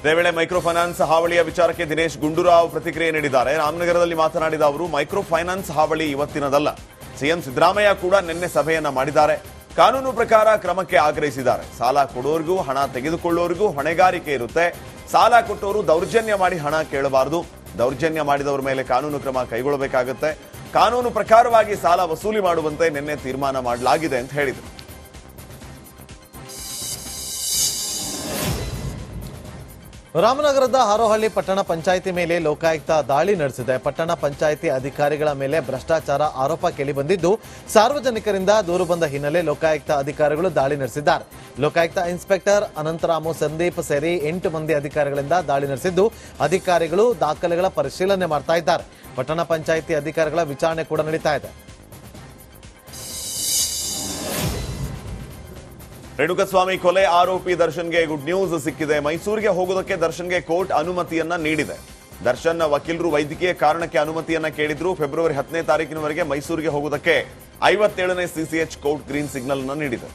ಇದೇ ವೇಳೆ micro finance ಹಾವಳಿಯ ವಿಚಾರಕ್ಕೆ ದಿನೇಶ್ ಗುಂಡೂರಾವ್ ಪ್ರತಿಕ್ರಿಯೆ ನೀಡಿದ್ದಾರೆ. ರಾಮನಗರದಲ್ಲಿ ಮಾತನಾಡಿದ ಅವರು, ಮೈಕ್ರೋ ಫೈನಾನ್ಸ್ ಹಾವಳಿ ಇವತ್ತಿನದಲ್ಲ. ಸಿಎಂ ಸಿದ್ದರಾಮಯ್ಯ ಕೂಡ ನಿನ್ನೆ ಸಭೆಯನ್ನ ಮಾಡಿದ್ದಾರೆ. ಕಾನೂನು ಪ್ರಕಾರ ಕ್ರಮಕ್ಕೆ ಆಗ್ರಹಿಸಿದ್ದಾರೆ. ಸಾಲ ಕೊಡೋರಿಗೂ ಹಣ ತೆಗೆದುಕೊಳ್ಳೋರಿಗೂ ಹೊಣೆಗಾರಿಕೆ ಇರುತ್ತೆ. ಸಾಲ ಕೊಟ್ಟವರು ದೌರ್ಜನ್ಯ ಮಾಡಿ ಹಣ ಕೇಳಬಾರದು. ದೌರ್ಜನ್ಯ ಮಾಡಿದವರ ಮೇಲೆ ಕಾನೂನು ಕ್ರಮ ಕೈಗೊಳ್ಳಬೇಕಾಗುತ್ತೆ. ಕಾನೂನು ಪ್ರಕಾರವಾಗಿ ಸಾಲ ವಸೂಲಿ ಮಾಡುವಂತೆ ನಿನ್ನೆ ತೀರ್ಮಾನ ಮಾಡಲಾಗಿದೆ ಅಂತ ಹೇಳಿದರು. ರಾಮನಗರದ ಹಾರೋಹಳ್ಳಿ ಪಟ್ಟಣ ಪಂಚಾಯಿತಿ ಮೇಲೆ ಲೋಕಾಯುಕ್ತ ದಾಳಿ ನಡೆಸಿದೆ. ಪಟ್ಟಣ ಪಂಚಾಯಿತಿ ಅಧಿಕಾರಿಗಳ ಮೇಲೆ ಭ್ರಷ್ಟಾಚಾರ ಆರೋಪ ಕೇಳಿಬಂದಿದ್ದು, ಸಾರ್ವಜನಿಕರಿಂದ ದೂರು ಬಂದ ಹಿನ್ನೆಲೆ ಲೋಕಾಯುಕ್ತ ಅಧಿಕಾರಿಗಳು ದಾಳಿ ನಡೆಸಿದ್ದಾರೆ. ಲೋಕಾಯುಕ್ತ ಇನ್ಸ್ಪೆಕ್ಟರ್ ಅನಂತರಾಮು, ಸಂದೀಪ್ ಸೇರಿ 8 ಮಂದಿ ಅಧಿಕಾರಿಗಳಿಂದ ದಾಳಿ ನಡೆಸಿದ್ದು, ಅಧಿಕಾರಿಗಳು ದಾಖಲೆಗಳ ಪರಿಶೀಲನೆ ಮಾಡ್ತಾ ಇದ್ದಾರೆ. ಪಟ್ಟಣ ಪಂಚಾಯಿತಿ ಅಧಿಕಾರಿಗಳ ವಿಚಾರಣೆ ಕೂಡ ನಡೀತಾ ಇದೆ. ರೇಣುಕಸ್ವಾಮಿ ಕೊಲೆ ಆರೋಪಿ ದರ್ಶನ್ಗೆ ಗುಡ್ ನ್ಯೂಸ್ ಸಿಕ್ಕಿದೆ. ಮೈಸೂರಿಗೆ ಹೋಗೋದಕ್ಕೆ ದರ್ಶನ್ಗೆ ಕೋರ್ಟ್ ಅನುಮತಿಯನ್ನ ನೀಡಿದೆ. ದರ್ಶನ್ ವಕೀಲರು ವೈದ್ಯಕೀಯ ಕಾರಣಕ್ಕೆ ಅನುಮತಿಯನ್ನ ಕೇಳಿದ್ರು. ಫೆಬ್ರವರಿ 10ನೇ ತಾರೀಕಿನವರೆಗೆ ಮೈಸೂರಿಗೆ ಹೋಗೋದಕ್ಕೆ 57ನೇ ಸಿಸಿಎಚ್ ಕೋರ್ಟ್ ಗ್ರೀನ್ ಸಿಗ್ನಲ್ ಅನ್ನು ನೀಡಿದೆ.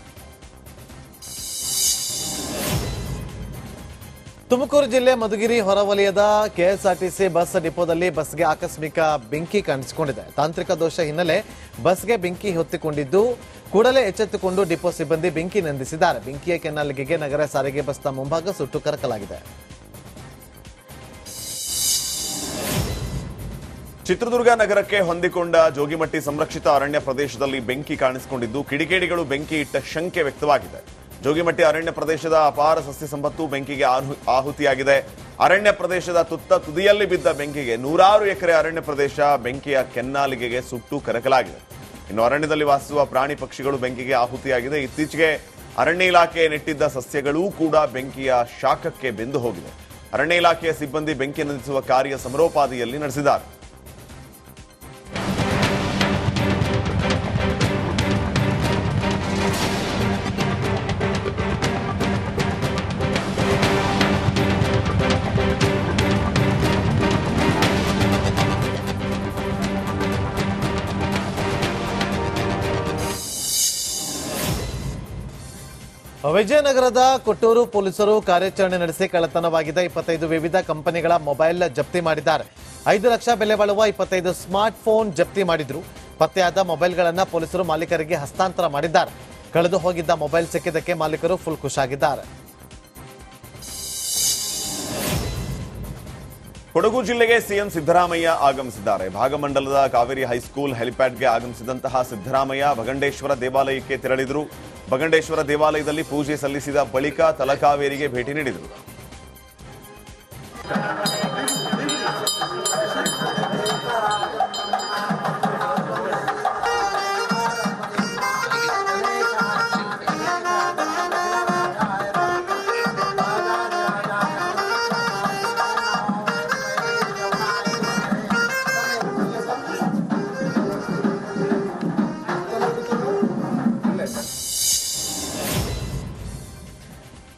ತುಮಕೂರು ಜಿಲ್ಲೆ ಮಧುಗಿರಿ ಹೊರವಲಯದ ಕೆಎಸ್ಆರ್ಟಿಸಿ ಬಸ್ ಡಿಪೋದಲ್ಲಿ ಬಸ್ಗೆ ಆಕಸ್ಮಿಕ ಬೆಂಕಿ ಕಾಣಿಸಿಕೊಂಡಿದೆ. ತಾಂತ್ರಿಕ ದೋಷ ಹಿನ್ನೆಲೆ ಬಸ್ಗೆ ಬೆಂಕಿ ಹೊತ್ತಿಕೊಂಡಿದ್ದು, ಕೂಡಲೇ ಎಚ್ಚೆತ್ತುಕೊಂಡು ಡಿಪೋ ಸಿಬ್ಬಂದಿ ಬೆಂಕಿ ನಂದಿಸಿದ್ದಾರೆ. ಬೆಂಕಿಯ ಕೆನ್ನಾಲಿಗೆಗೆ ನಗರ ಸಾರಿಗೆ ಬಸ್ನ ಮುಂಭಾಗ ಸುಟ್ಟು ಕರಕಲಾಗಿದೆ. ಚಿತ್ರದುರ್ಗ ನಗರಕ್ಕೆ ಹೊಂದಿಕೊಂಡ ಜೋಗಿಮಟ್ಟಿ ಸಂರಕ್ಷಿತ ಅರಣ್ಯ ಪ್ರದೇಶದಲ್ಲಿ ಬೆಂಕಿ ಕಾಣಿಸಿಕೊಂಡಿದ್ದು, ಕಿಡಿಗೇಡಿಗಳು ಬೆಂಕಿ ಇಟ್ಟ ಶಂಕೆ ವ್ಯಕ್ತವಾಗಿದೆ. ಜೋಗಿಮಟ್ಟಿ ಅರಣ್ಯ ಪ್ರದೇಶದ ಅಪಾರ ಸಸ್ಯ ಸಂಪತ್ತು ಬೆಂಕಿಗೆ ಆಹುತಿಯಾಗಿದೆ. ಅರಣ್ಯ ಪ್ರದೇಶದ ತುದಿಯಲ್ಲಿ ಬಿದ್ದ ಬೆಂಕಿಗೆ 100 ಎಕರೆ ಅರಣ್ಯ ಪ್ರದೇಶ ಬೆಂಕಿಯ ಕೆನ್ನಾಲಿಗೆಗೆ ಸುಟ್ಟು ಕರಕಲಾಗಿದೆ. ಇನ್ನು ಅರಣ್ಯದಲ್ಲಿ ವಾಸಿಸುವ ಪ್ರಾಣಿ ಪಕ್ಷಿಗಳು ಬೆಂಕಿಗೆ ಆಹುತಿಯಾಗಿದೆ. ಇತ್ತೀಚೆಗೆ ಅರಣ್ಯ ಇಲಾಖೆ ನೆಟ್ಟಿದ್ದ ಸಸ್ಯಗಳೂ ಕೂಡ ಬೆಂಕಿಯ ಶಾಖಕ್ಕೆ ಬೆಂದು ಹೋಗಿದೆ. ಅರಣ್ಯ ಇಲಾಖೆಯ ಸಿಬ್ಬಂದಿ ಬೆಂಕಿ ನಂದಿಸುವ ಕಾರ್ಯ ಸಮರೋಪಾದಿಯಲ್ಲಿ ನಡೆಸಿದ್ದಾರೆ. ವಿಜಯನಗರದ ಕೊಟ್ಟೂರು ಪೊಲೀಸರು ಕಾರ್ಯಾಚರಣೆ ನಡೆಸಿ ಕಳ್ಳತನವಾಗಿದ್ದ 25 ವಿವಿಧ ಕಂಪನಿಗಳ ಮೊಬೈಲ್ ಜಪ್ತಿ ಮಾಡಿದ್ದಾರೆ. 5 ಲಕ್ಷ ಬೆಲೆ ಬಾಳುವ 25 ಸ್ಮಾರ್ಟ್ ಫೋನ್ ಜಪ್ತಿ ಮಾಡಿದ್ರು. ಪತ್ತೆಯಾದ ಮೊಬೈಲ್ಗಳನ್ನು ಪೊಲೀಸರು ಮಾಲೀಕರಿಗೆ ಹಸ್ತಾಂತರ ಮಾಡಿದ್ದಾರೆ. ಕಳೆದು ಹೋಗಿದ್ದ ಮೊಬೈಲ್ ಸಿಕ್ಕಿದ್ದಕ್ಕೆ ಮಾಲೀಕರು ಫುಲ್ ಖುಷಿಯಾಗಿದ್ದಾರೆ. ಕೊಡಗು ಜಿಲ್ಲೆಗೆ ಸಿಎಂ ಸಿದ್ದರಾಮಯ್ಯ ಆಗಮಿಸಿದ್ದಾರೆ. ಭಾಗಮಂಡಲದ ಕಾವೇರಿ ಹೈಸ್ಕೂಲ್ ಹೆಲಿಪ್ಯಾಡ್ಗೆ ಆಗಮಿಸಿದಂತಹ ಸಿದ್ದರಾಮಯ್ಯ ಭಗಂಡೇಶ್ವರ ದೇವಾಲಯಕ್ಕೆ ತೆರಳಿದರು. ಭಗಂಡೇಶ್ವರ ದೇವಾಲಯದಲ್ಲಿ ಪೂಜೆ ಸಲ್ಲಿಸಿದ ಬಳಿಕ ತಲಕಾವೇರಿಗೆ ಭೇಟಿ ನೀಡಿದರು.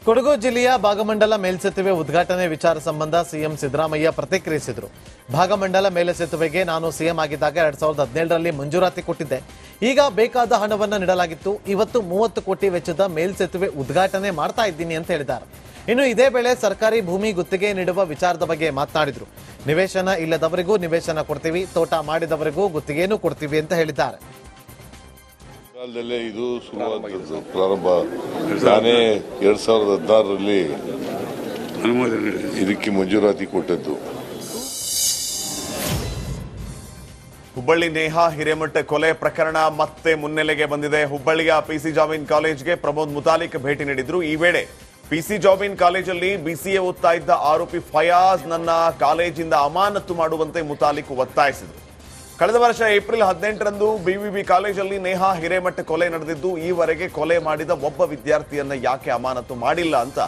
ಕೊಡಗು ಜಿಲ್ಲೆಯ ಭಾಗಮಂಡಲ ಮೇಲ್ಸೇತುವೆ ಉದ್ಘಾಟನೆ ವಿಚಾರ ಸಂಬಂಧ ಸಿಎಂ ಸಿದ್ದರಾಮಯ್ಯ ಪ್ರತಿಕ್ರಿಯಿಸಿದರು. ಭಾಗಮಂಡಲ ಮೇಲ್ಸೇತುವೆಗೆ ನಾನು ಸಿಎಂ ಆಗಿದ್ದಾಗ 2017ರಲ್ಲಿ ಮಂಜೂರಾತಿ ಕೊಟ್ಟಿದ್ದೆ. ಈಗ ಬೇಕಾದ ಹಣವನ್ನು ನೀಡಲಾಗಿತ್ತು. ಇವತ್ತು 30 ಕೋಟಿ ವೆಚ್ಚದ ಮೇಲ್ಸೇತುವೆ ಉದ್ಘಾಟನೆ ಮಾಡ್ತಾ ಇದ್ದೀನಿ ಅಂತ ಹೇಳಿದ್ದಾರೆ. ಇನ್ನು ಇದೇ ವೇಳೆ ಸರ್ಕಾರಿ ಭೂಮಿ ಗುತ್ತಿಗೆ ನೀಡುವ ವಿಚಾರದ ಬಗ್ಗೆ ಮಾತನಾಡಿದ್ರು. ನಿವೇಶನ ಇಲ್ಲದವರಿಗೂ ನಿವೇಶನ ಕೊಡ್ತೀವಿ, ತೋಟ ಮಾಡಿದವರಿಗೂ ಗುತ್ತಿಗೆನೂ ಕೊಡ್ತೀವಿ ಅಂತ ಹೇಳಿದ್ದಾರೆ. ಕಾಲದಲ್ಲೇ ಇದು ಶುರುವಾದದ್ದು ಪ್ರಾರಂಭ. ನಾನೇ 2016ರಲ್ಲಿ ಇದಕ್ಕೆ ಮಂಜೂರಾತಿ ಕೊಟ್ಟದ್ದು. ಹುಬ್ಬಳ್ಳಿ ನೇಹಾ ಹಿರೇಮಠ ಕೊಲೆ ಪ್ರಕರಣ ಮತ್ತೆ ಮುನ್ನೆಲೆಗೆ ಬಂದಿದೆ. ಹುಬ್ಬಳ್ಳಿಯ ಪಿಸಿ ಜಾಬಿನ್ ಕಾಲೇಜ್ಗೆ ಪ್ರಮೋದ್ ಮುತಾಲಿಕ್ ಭೇಟಿ ನೀಡಿದ್ರು. ಈ ವೇಳೆ ಪಿಸಿ ಜಾಬಿನ್ ಕಾಲೇಜಲ್ಲಿ ಬಿಸಿಎ ಓದ್ತಾ ಇದ್ದ ಆರೋಪಿ ಫಯಾಜ್ ನನ್ನ ಕಾಲೇಜಿಂದ ಅಮಾನತು ಮಾಡುವಂತೆ ಮುತಾಲಿಕ್ ಒತ್ತಾಯಿಸಿದರು. ಕಳೆದ ವರ್ಷ ಏಪ್ರಿಲ್ 18ರಂದು ಬಿವಿಬಿ ಕಾಲೇಜಲ್ಲಿ ನೇಹಾ ಹಿರೇಮಠ ಕೊಲೆ ನಡೆದಿದ್ದು, ಈವರೆಗೆ ಕೊಲೆ ಮಾಡಿದ ಒಬ್ಬ ವಿದ್ಯಾರ್ಥಿಯನ್ನ ಯಾಕೆ ಅಮಾನತು ಮಾಡಿಲ್ಲ ಅಂತ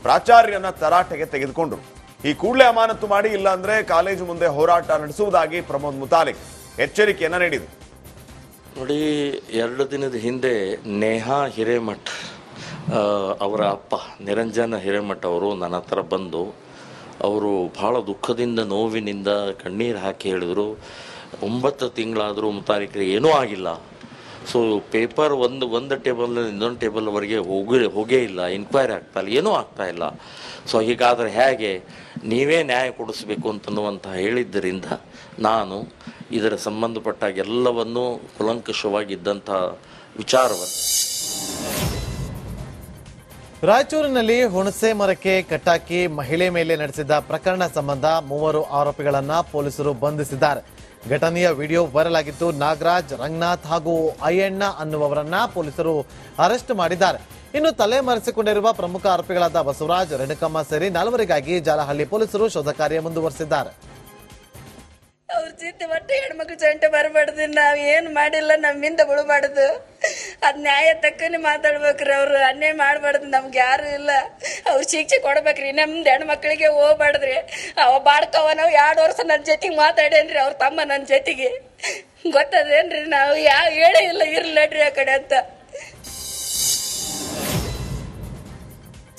ಪ್ರಾಚಾರ್ಯನ ತರಾಟೆಗೆ ತೆಗೆದುಕೊಂಡರು. ಈ ಕೂಡಲೇ ಅಮಾನತು ಮಾಡಿ, ಇಲ್ಲ ಅಂದ್ರೆ ಕಾಲೇಜು ಮುಂದೆ ಹೋರಾಟ ನಡೆಸುವುದಾಗಿ ಪ್ರಮೋದ್ ಮುತಾಲಿಕ್ ಎಚ್ಚರಿಕೆಯನ್ನ ನೀಡಿದರು. ನೋಡಿ, 2 ದಿನದ ಹಿಂದೆ ನೇಹಾ ಹಿರೇಮಠ್ ಅವರ ಅಪ್ಪ ನಿರಂಜನ ಹಿರೇಮಠ್ ಅವರು ನನ್ನ ಹತ್ರ ಬಂದು ಅವರು ಬಹಳ ದುಃಖದಿಂದ ನೋವಿನಿಂದ ಕಣ್ಣೀರು ಹಾಕಿ ಹೇಳಿದರು, 9 ತಿಂಗಳಾದರೂ ಮುತಾಲಿಕರಿಗೆ ಏನೂ ಆಗಿಲ್ಲ. ಸೊ ಪೇಪರ್ ಒಂದು ಟೇಬಲ್ ಇನ್ನೊಂದು ಟೇಬಲ್ವರೆಗೆ ಹೋಗೇ ಇಲ್ಲ, ಇನ್ಕ್ವೈರಿ ಆಗ್ತಾ ಇಲ್ಲ, ಏನೂ ಆಗ್ತಾ ಇಲ್ಲ. ಸೊ ಹೀಗಾದರೆ ಹೇಗೆ, ನೀವೇ ನ್ಯಾಯ ಕೊಡಿಸ್ಬೇಕು ಅಂತನ್ನುವಂಥ ಹೇಳಿದ್ದರಿಂದ ನಾನು ಇದರ ಸಂಬಂಧಪಟ್ಟ ಎಲ್ಲವನ್ನೂ ಕುಲಂಕಷವಾಗಿದ್ದಂಥ ವಿಚಾರವನ್ನು ರಾಯಚೂರಿನಲ್ಲಿ ಹುಣಸೆ ಮರಕ್ಕೆ ಕಟ್ಟಾಕಿ ಮಹಿಳೆ ಮೇಲೆ ನಡೆಸಿದ ಪ್ರಕರಣ ಸಂಬಂಧ 3 ಆರೋಪಿಗಳನ್ನ ಪೊಲೀಸರು ಬಂಧಿಸಿದ್ದಾರೆ. ಘಟನೆಯ ವಿಡಿಯೋ ವೈರಲ್ ಆಗಿದ್ದು, ನಾಗರಾಜ್, ರಂಗನಾಥ್ ಹಾಗೂ ಅಯ್ಯಣ್ಣ ಅನ್ನುವವರನ್ನ ಪೊಲೀಸರು ಅರೆಸ್ಟ್ ಮಾಡಿದ್ದಾರೆ. ಇನ್ನು ತಲೆ ಮರೆಸಿಕೊಂಡಿರುವ ಪ್ರಮುಖ ಆರೋಪಿಗಳಾದ ಬಸವರಾಜ್, ರೇಣುಕಮ್ಮ ಸೇರಿ 4ವರಿಗಾಗಿ ಜಾಲಹಳ್ಳಿ ಪೊಲೀಸರು ಶೋಧ ಕಾರ್ಯ ಮುಂದುವರೆಸಿದ್ದಾರೆ. ಅವ್ರ ಚಿಂತೆ ಒಟ್ಟು ಹೆಣ್ಮಕ್ಳು ಚಂಟೆ ಬರಬಾರ್ದು, ನಾವ್ ಏನ್ ಮಾಡಿಲ್ಲ, ನಮ್ಮಿಂದ ಬಿಡಬಾರ್ದು. ಅದ್ ನ್ಯಾಯ ತಕ್ಕನೆ ಮಾತಾಡ್ಬೇಕ್ರಿ. ಅವ್ರು ಅನ್ಯಾಯ ಮಾಡಬಾರ್ದು, ನಮ್ಗೆ ಯಾರು ಇಲ್ಲ. ಅವ್ರು ಶಿಕ್ಷೆ ಕೊಡ್ಬೇಕ್ರಿ. ನಮ್ದು ಹೆಣ್ಮಕ್ಳಿಗೆ ಹೋಗ್ಬಾರ್ದ್ರಿ. ಅವ ಬಾಡ್ಕವ ನಾವು 2 ವರ್ಷ ನನ್ನ ಜೊತೆಗೆ ಮಾತಾಡೇನ್ರಿ, ಅವ್ರ ತಮ್ಮ ನನ್ನ ಜೊತೆಗೆ. ಗೊತ್ತದೇನ್ರಿ, ನಾವು ಯಾವ ಹೇಳೇ ಇಲ್ಲ, ಇರ್ಲಡ್ರಿ ಆ ಕಡೆ ಅಂತ.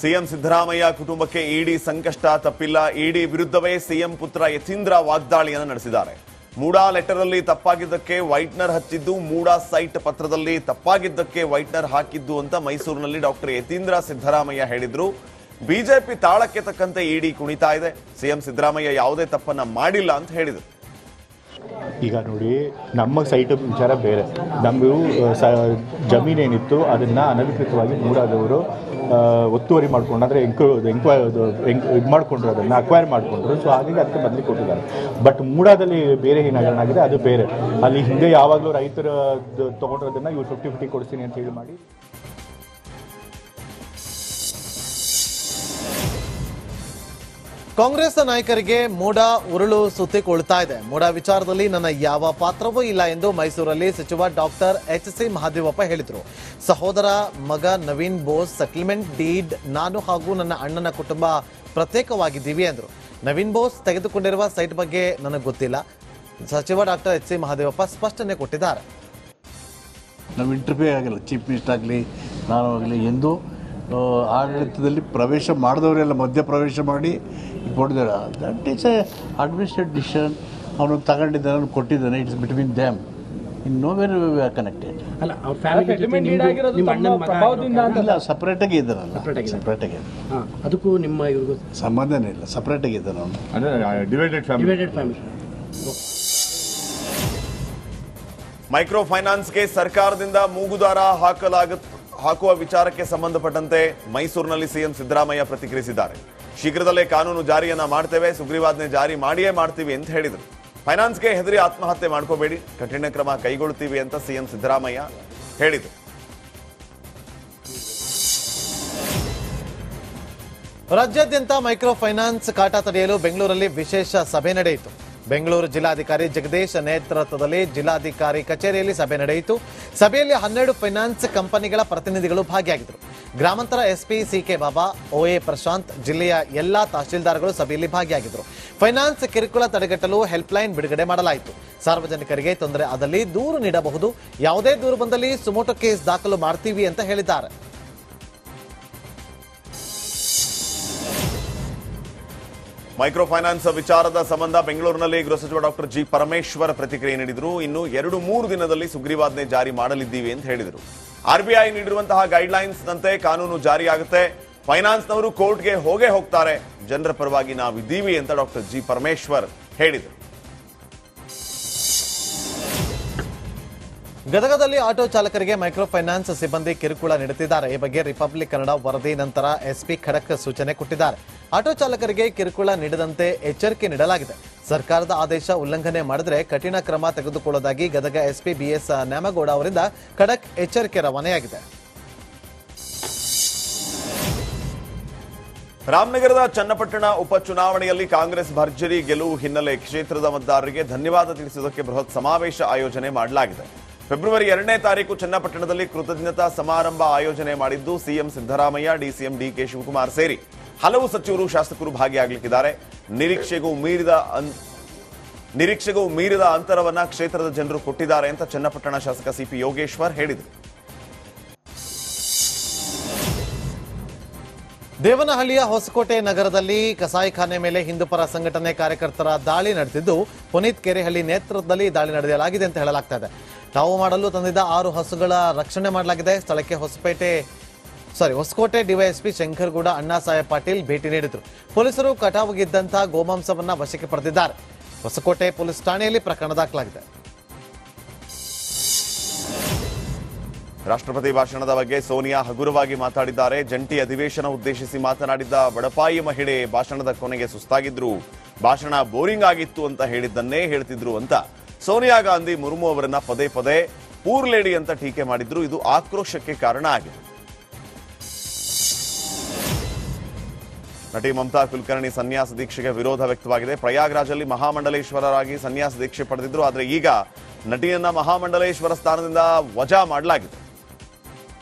ಸಿಎಂ ಸಿದ್ದರಾಮಯ್ಯ ಕುಟುಂಬಕ್ಕೆ ಇಡಿ ಸಂಕಷ್ಟ ತಪ್ಪಿಲ್ಲ. ಇಡಿ ವಿರುದ್ಧವೇ ಸಿಎಂ ಪುತ್ರ ಯತೀಂದ್ರ ವಾಗ್ದಾಳಿಯನ್ನು ನಡೆಸಿದ್ದಾರೆ. ಮೂಡಾ ಲೆಟರ್ ಅಲ್ಲಿ ತಪ್ಪಾಗಿದ್ದಕ್ಕೆ ವೈಟ್ನರ್ ಹಚ್ಚಿದ್ದು, ಮೂಡಾ ಸೈಟ್ ಪತ್ರದಲ್ಲಿ ತಪ್ಪಾಗಿದ್ದಕ್ಕೆ ವೈಟ್ನರ್ ಹಾಕಿದ್ದು ಅಂತ ಮೈಸೂರಿನಲ್ಲಿ ಡಾಕ್ಟರ್ ಯತೀಂದ್ರ ಸಿದ್ದರಾಮಯ್ಯ ಹೇಳಿದ್ರು. ಬಿಜೆಪಿ ತಾಳಕ್ಕೆ ತಕ್ಕಂತೆ ಇಡಿ ಕುಣಿತಾ ಇದೆ. ಸಿಎಂ ಸಿದ್ದರಾಮಯ್ಯ ಯಾವುದೇ ತಪ್ಪನ್ನ ಮಾಡಿಲ್ಲ ಅಂತ ಹೇಳಿದರು. ಈಗ ನೋಡಿ, ನಮ್ಮ ಸೈಟ್ ವಿಚಾರ ಬೇರೆ. ನಮ್ಮದು ಜಮೀನೇನಿತ್ತು ಅದನ್ನು ಅನಧಿಕೃತವಾಗಿ ಮೂಡಾದವರು ಒತ್ತುವರಿ ಮಾಡ್ಕೊಂಡು, ಅಂದರೆ ಇದು ಮಾಡಿಕೊಂಡ್ರು, ಅದನ್ನು ಅಕ್ವೈರ್ ಮಾಡಿಕೊಂಡ್ರು. ಸೊ ಹಾಗಾಗಿ ಅದಕ್ಕೆ ಬದಲಿ ಕೊಟ್ಟಿದ್ದಾರೆ. ಬಟ್ ಮೂಡಾದಲ್ಲಿ ಬೇರೆ ಏನಾಗಿದೆ ಅದು ಬೇರೆ. ಅಲ್ಲಿ ಹಿಂದೆ ಯಾವಾಗಲೂ ರೈತರ ತೊಗೊಂಡಿರೋದನ್ನು ಇವ್ರು 50-50 ಕೊಡ್ತೀನಿ ಅಂತ ಹೇಳಿ ಮಾಡಿ. ಕಾಂಗ್ರೆಸ್ ನಾಯಕರಿಗೆ ಮೂಡಾ ಉರುಳು ಸುತ್ತಿಕೊಳ್ತಾ ಇದೆ. ಮೂಡಾ ವಿಚಾರದಲ್ಲಿ ನನ್ನ ಯಾವ ಪಾತ್ರವೂ ಇಲ್ಲ ಎಂದು ಮೈಸೂರಲ್ಲಿ ಸಚಿವ ಡಾಕ್ಟರ್ HC ಮಹದೇವಪ್ಪ ಹೇಳಿದರು. ಸಹೋದರ ಮಗ ನವೀನ್ ಬೋಸ್ ಸೆಟಲ್ಮೆಂಟ್ ಡೀಡ್ ನಾನು ಹಾಗೂ ನನ್ನ ಅಣ್ಣನ ಕುಟುಂಬ ಪ್ರತ್ಯೇಕವಾಗಿದ್ದೀವಿ ಎಂದರು. ನವೀನ್ ಬೋಸ್ ತೆಗೆದುಕೊಂಡಿರುವ ಸೈಟ್ ಬಗ್ಗೆ ನನಗೆ ಗೊತ್ತಿಲ್ಲ. ಸಚಿವ ಡಾಕ್ಟರ್ HC ಮಹದೇವಪ್ಪ ಸ್ಪಷ್ಟನೆ ಕೊಟ್ಟಿದ್ದಾರೆ. ನಾವು ಇಂಟರ್ಫಿಯರ್ ಆಗಿಲ್ಲ. ಚೀಫ್ ಮಿನಿಸ್ಟರ್ ಆಗಲಿ, ನಾನು ಆಗಲಿ ಎಂದೂ ಆಡಳಿತದಲ್ಲಿ ಪ್ರವೇಶ ಮಾಡಿದವರೆಲ್ಲ ಮಧ್ಯ ಪ್ರವೇಶ ಮಾಡಿ ಕೊಟ್ಟಿದ್ದಾರೆ. That is A administrative decision. ಅವನು ತಗೊಂಡಿದ್ದಾನೆ, ಕೊಟ್ಟಿದ್ದಾನೆ. It's between damn. In no where we are connected. ಇಲ್ಲ, ಸಪ್ರೇಟಾಗಿ ಇದ್ದಾನಲ್ಲ, ಸಪ್ರೇಟಾಗಿ. ಅದಕ್ಕೂ ನಿಮ್ಮ ಇವ್ರಿಗೂ ಸಂಬಂಧನೇ ಇಲ್ಲ, ಸಪ್ರೇಟಾಗಿ ಇದ್ದಾನೆ ಅವನು. Divided family. ಮೈಕ್ರೋ ಫೈನಾನ್ಸ್ಗೆ ಸರ್ಕಾರದಿಂದ ಮೂಗುದಾರ ಹಾಕುವ ವಿಚಾರಕ್ಕೆ ಸಂಬಂಧಪಟ್ಟಂತೆ ಮೈಸೂರಿನಲ್ಲಿ ಸಿಎಂ ಸಿದ್ದರಾಮಯ್ಯ ಪ್ರತಿಕ್ರಿಯಿಸಿದ್ದಾರೆ. ಶೀಘ್ರದಲ್ಲೇ ಕಾನೂನು ಜಾರಿಯನ್ನ ಮಾಡ್ತೇವೆ, ಸುಗ್ರೀವಾಜ್ಞೆ ಜಾರಿ ಮಾಡಿಯೇ ಮಾಡ್ತೀವಿ ಅಂತ ಹೇಳಿದರು. ಫೈನಾನ್ಸ್ಗೆ ಹೆದರಿ ಆತ್ಮಹತ್ಯೆ ಮಾಡ್ಕೋಬೇಡಿ, ಕಠಿಣ ಕ್ರಮ ಕೈಗೊಳ್ಳುತ್ತೀವಿ ಅಂತ ಸಿಎಂ ಸಿದ್ದರಾಮಯ್ಯ ಹೇಳಿದರು. ರಾಜ್ಯಾದ್ಯಂತ ಮೈಕ್ರೋ ಫೈನಾನ್ಸ್ ಕಾಟ ತಡೆಯಲು ಬೆಂಗಳೂರಲ್ಲಿ ವಿಶೇಷ ಸಭೆ ನಡೆಯಿತು. ಬೆಂಗಳೂರು ಜಿಲ್ಲಾಧಿಕಾರಿ ಜಗದೀಶ್ ನೇತೃತ್ವದಲ್ಲಿ ಜಿಲ್ಲಾಧಿಕಾರಿ ಕಚೇರಿಯಲ್ಲಿ ಸಭೆ ನಡೆಯಿತು. ಸಭೆಯಲ್ಲಿ 12 ಫೈನಾನ್ಸ್ ಕಂಪನಿಗಳ ಪ್ರತಿನಿಧಿಗಳು ಭಾಗಿಯಾಗಿದ್ದರು. ಗ್ರಾಮಾಂತರ ಎಸ್ಪಿ CK ಬಾಬಾ, OA ಪ್ರಶಾಂತ್, ಜಿಲ್ಲೆಯ ಎಲ್ಲಾ ತಹಶೀಲ್ದಾರ್ಗಳು ಸಭೆಯಲ್ಲಿ ಭಾಗಿಯಾಗಿದ್ದರು. ಫೈನಾನ್ಸ್ ಕಿರುಕುಳ ತಡೆಗಟ್ಟಲು ಹೆಲ್ಪ್ಲೈನ್ ಬಿಡುಗಡೆ ಮಾಡಲಾಯಿತು. ಸಾರ್ವಜನಿಕರಿಗೆ ತೊಂದರೆ ಆದಲ್ಲಿ ದೂರು ನೀಡಬಹುದು, ಯಾವುದೇ ದೂರು ಬಂದಲ್ಲಿ ಸುಮೋಟೋ ಕೇಸ್ ದಾಖಲು ಮಾಡ್ತೀವಿ ಅಂತ ಹೇಳಿದ್ದಾರೆ. ಮೈಕ್ರೋ ಫೈನಾನ್ಸ್ ವಿಚಾರದ ಸಂಬಂಧ ಬೆಂಗಳೂರಿನಲ್ಲಿ ಗೃಹ ಸಚಿವ ಡಾಕ್ಟರ್ G. ಪರಮೇಶ್ವರ್ ಪ್ರತಿಕ್ರಿಯೆ ನೀಡಿದರು. ಇನ್ನು 2-3 ದಿನದಲ್ಲಿ ಸುಗ್ರೀವಾಜ್ಞೆ ಜಾರಿ ಮಾಡಲಿದ್ದೀವಿ ಅಂತ ಹೇಳಿದರು. RBI ನೀಡಿರುವಂತಹ ಗೈಡ್ಲೈನ್ಸ್ ನಂತೆ ಕಾನೂನು ಜಾರಿಯಾಗುತ್ತೆ. ಫೈನಾನ್ಸ್ನವರು ಕೋರ್ಟ್ಗೆ ಹೋಗ್ತಾರೆ. ಜನರ ಪರವಾಗಿ ನಾವಿದ್ದೀವಿ ಅಂತ ಡಾಕ್ಟರ್ G. ಪರಮೇಶ್ವರ್ ಹೇಳಿದರು. ಗದಗದಲ್ಲಿ ಆಟೋ ಚಾಲಕರಿಗೆ ಮೈಕ್ರೋ ಫೈನಾನ್ಸ್ ಸಿಬ್ಬಂದಿ ಕಿರುಕುಳ ನೀಡುತ್ತಿದ್ದಾರೆ. ಈ ಬಗ್ಗೆ ರಿಪಬ್ಲಿಕ್ ಕನ್ನಡ ವರದಿ ನಂತರ SP ಖಡಕ್ ಸೂಚನೆ ಕೊಟ್ಟಿದ್ದಾರೆ. ಆಟೋ ಚಾಲಕರಿಗೆ ಕಿರುಕುಳ ನೀಡದಂತೆ ಎಚ್ಚರಿಕೆ ನೀಡಲಾಗಿದೆ. ಸರ್ಕಾರದ ಆದೇಶ ಉಲ್ಲಂಘನೆ ಮಾಡಿದರೆ ಕಠಿಣ ಕ್ರಮ ತೆಗೆದುಕೊಳ್ಳುವುದಾಗಿ ಗದಗ SP BS ನ್ಯಾಮಗೌಡ ಅವರಿಂದ ಖಡಕ್ ಎಚ್ಚರಿಕೆ ರವಾನೆಯಾಗಿದೆ. ರಾಮನಗರದ ಚನ್ನಪಟ್ಟಣ ಉಪಚುನಾವಣೆಯಲ್ಲಿ ಕಾಂಗ್ರೆಸ್ ಭರ್ಜರಿ ಗೆಲುವು ಹಿನ್ನೆಲೆ ಕ್ಷೇತ್ರದ ಮತದಾರರಿಗೆ ಧನ್ಯವಾದ ತಿಳಿಸುವುದಕ್ಕೆ ಬೃಹತ್ ಸಮಾವೇಶ ಆಯೋಜನೆ ಮಾಡಲಾಗಿದೆ. ಫೆಬ್ರವರಿ 2ನೇ ತಾರೀಕು ಚನ್ನಪಟ್ಟಣದಲ್ಲಿ ಕೃತಜ್ಞತಾ ಸಮಾರಂಭ ಆಯೋಜನೆ ಮಾಡಿದ್ದು CM Siddaramaiah, DCM DK Shivakumar ಸೇರಿ ಹಲವು ಸಚಿವರು, ಶಾಸಕರು ಭಾಗಿಯಾಗಲಿದ್ದಾರೆ. ನಿರೀಕ್ಷೆಗೂ ಮೀರಿದ ಅಂತರವನ್ನ ಕ್ಷೇತ್ರದ ಜನರು ಕೊಟ್ಟಿದ್ದಾರೆ ಅಂತ ಚನ್ನಪಟ್ಟಣ ಶಾಸಕ CP ಯೋಗೇಶ್ವರ್ ಹೇಳಿದರು. ದೇವನಹಳ್ಳಿಯ ಹೊಸಕೋಟೆ ನಗರದಲ್ಲಿ ಕಸಾಯಿಖಾನೆ ಮೇಲೆ ಹಿಂದೂಪರ ಸಂಘಟನೆ ಕಾರ್ಯಕರ್ತರ ದಾಳಿ ನಡೆದಿದ್ದು, ಪುನೀತ್ ಕೆರೆಹಳ್ಳಿ ನೇತೃತ್ವದಲ್ಲಿ ದಾಳಿ ನಡೆಸಲಾಗಿದೆ ಅಂತ ಹೇಳಲಾಗ್ತಾ ಇದೆ. ತಾವು ಮಾಡಲು ತಂದಿದ್ದ 6 ಹಸುಗಳ ರಕ್ಷಣೆ ಮಾಡಲಾಗಿದೆ. ಸ್ಥಳಕ್ಕೆ ಹೊಸಪೇಟೆ ಹೊಸಕೋಟೆ ಡಿವೈಎಸ್ಪಿ ಶಂಕರಗೌಡ ಅಣ್ಣಾಸಾಹೇಬ್ ಪಾಟೀಲ್ ಭೇಟಿ ನೀಡಿದ್ರು. ಪೊಲೀಸರು ಕಟಾವಾಗಿದ್ದಂತಹ ಗೋಮಾಂಸವನ್ನ ವಶಕ್ಕೆ ಪಡೆದಿದ್ದಾರೆ. ಹೊಸಕೋಟೆ ಪೊಲೀಸ್ ಠಾಣೆಯಲ್ಲಿ ಪ್ರಕರಣ ದಾಖಲಾಗಿದೆ. ರಾಷ್ಟ್ರಪತಿ ಭಾಷಣದ ಬಗ್ಗೆ ಸೋನಿಯಾ ಹಗುರವಾಗಿ ಮಾತಾಡಿದ್ದಾರೆ. ಜಂಟಿ ಅಧಿವೇಶನ ಉದ್ದೇಶಿಸಿ ಮಾತನಾಡಿದ್ದ ಬಡಪಾಯಿ ಮಹಿಳೆ ಭಾಷಣದ ಕೊನೆಗೆ ಸುಸ್ತಾಗಿದ್ರು, ಭಾಷಣ ಬೋರಿಂಗ್ ಆಗಿತ್ತು ಅಂತ ಹೇಳಿದ್ದನ್ನೇ ಹೇಳ್ತಿದ್ರು ಅಂತ ಸೋನಿಯಾ ಗಾಂಧಿ ಮುರ್ಮು ಅವರನ್ನ ಪದೇ ಪದೇ ಪೂರ್ ಲೇಡಿ ಅಂತ ಟೀಕೆ ಮಾಡಿದ್ರು. ಇದು ಆಕ್ರೋಶಕ್ಕೆ ಕಾರಣ ಆಗಿದೆ. ನಟಿ ಮಮತಾ ಕುಲಕರ್ಣಿ ಸನ್ಯಾಸ ದೀಕ್ಷೆಗೆ ವಿರೋಧ ವ್ಯಕ್ತವಾಗಿದೆ. ಪ್ರಯಾಗ್ರಾಜಲ್ಲಿ ಮಹಾಮಂಡಲೇಶ್ವರರಾಗಿ ಸನ್ಯಾಸ ದೀಕ್ಷೆ ಪಡೆದಿದ್ರು. ಆದರೆ ಈಗ ನಟಿಯನ್ನ ಮಹಾಮಂಡಲೇಶ್ವರ ಸ್ಥಾನದಿಂದ ವಜಾ ಮಾಡಲಾಗಿದೆ.